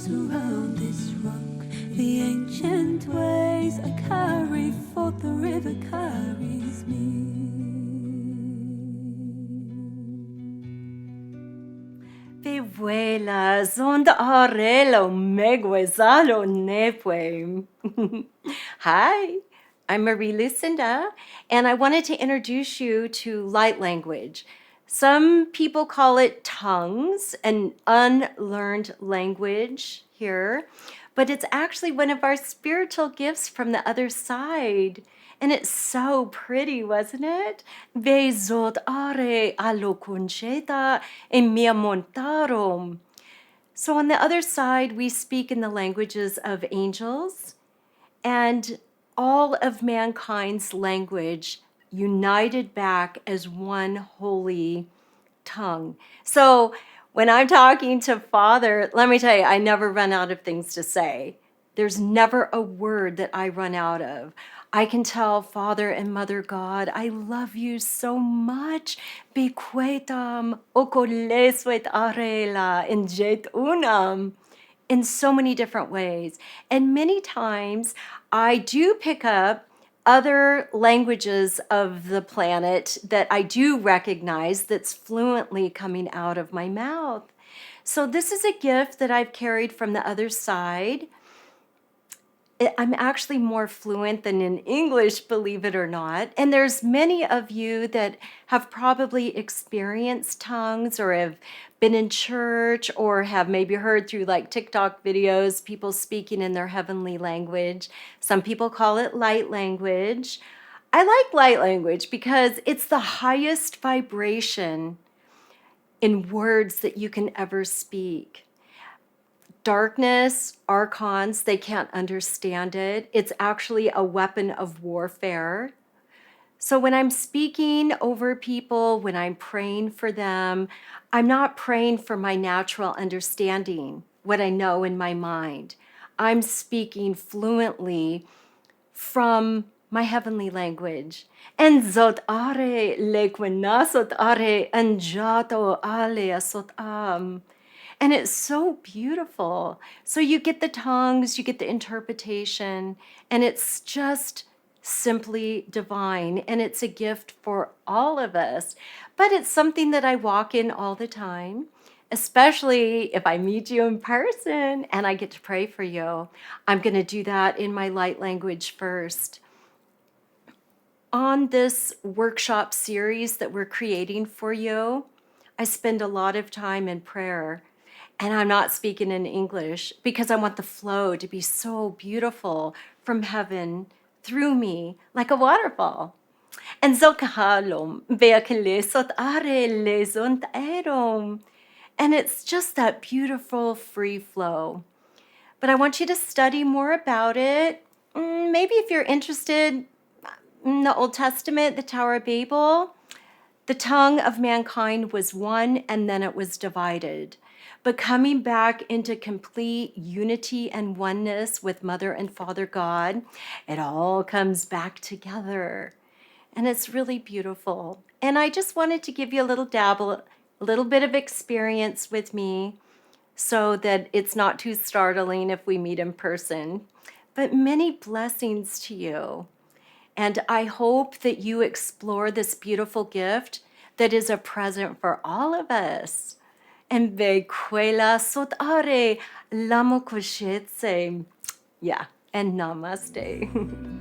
around this rock. The ancient ways I carry forth, the river carries me. Vivuela zond arelo meguezalo nepue. Hi, I'm MarieLucinda, and I wanted to introduce you to light language. Some people call it tongues, an unlearned language here, but it's actually one of our spiritual gifts from the other side. And it's so pretty, wasn't it? Vezot are alo concheta en mia montarum. So on the other side, we speak in the languages of angels and all of mankind's language united back as one holy tongue. So when I'm talking to Father, let me tell you, I never run out of things to say. There's never a word that I run out of. I can tell Father and Mother God, I love you so much. Bequetam okolesuet arela injet unam. In so many different ways. And many times I do pick up other languages of the planet that I do recognize that's fluently coming out of my mouth. So this is a gift that I've carried from the other side. I'm actually more fluent than in English, believe it or not. And there's many of you that have probably experienced tongues or have been in church or have maybe heard through like TikTok videos, people speaking in their heavenly language. Some people call it light language. I like light language because it's the highest vibration in words that you can ever speak. Darkness, archons, they can't understand it. It's actually a weapon of warfare. So when I'm speaking over people, when I'm praying for them, I'm not praying for my natural understanding, what I know in my mind. I'm speaking fluently from my heavenly language. En zot are lequenasot are anjato ale asot am. And it's so beautiful. So you get the tongues, you get the interpretation, and it's just simply divine. And it's a gift for all of us. But it's something that I walk in all the time, especially if I meet you in person and I get to pray for you. I'm going to do that in my light language first. On this workshop series that we're creating for you, I spend a lot of time in prayer. And I'm not speaking in English because I want the flow to be so beautiful from heaven through me, like a waterfall. And zokahalom beakelesot are lesont erom. And it's just that beautiful free flow. But I want you to study more about it. Maybe if you're interested in the Old Testament, the Tower of Babel, the tongue of mankind was one and then it was divided. But coming back into complete unity and oneness with Mother and Father God, it all comes back together. And it's really beautiful. And I just wanted to give you a little dabble, a little bit of experience with me so that it's not too startling if we meet in person. But many blessings to you. And I hope that you explore this beautiful gift that is a present for all of us. And vequela sot are lamo koshetse. Yeah, and namaste.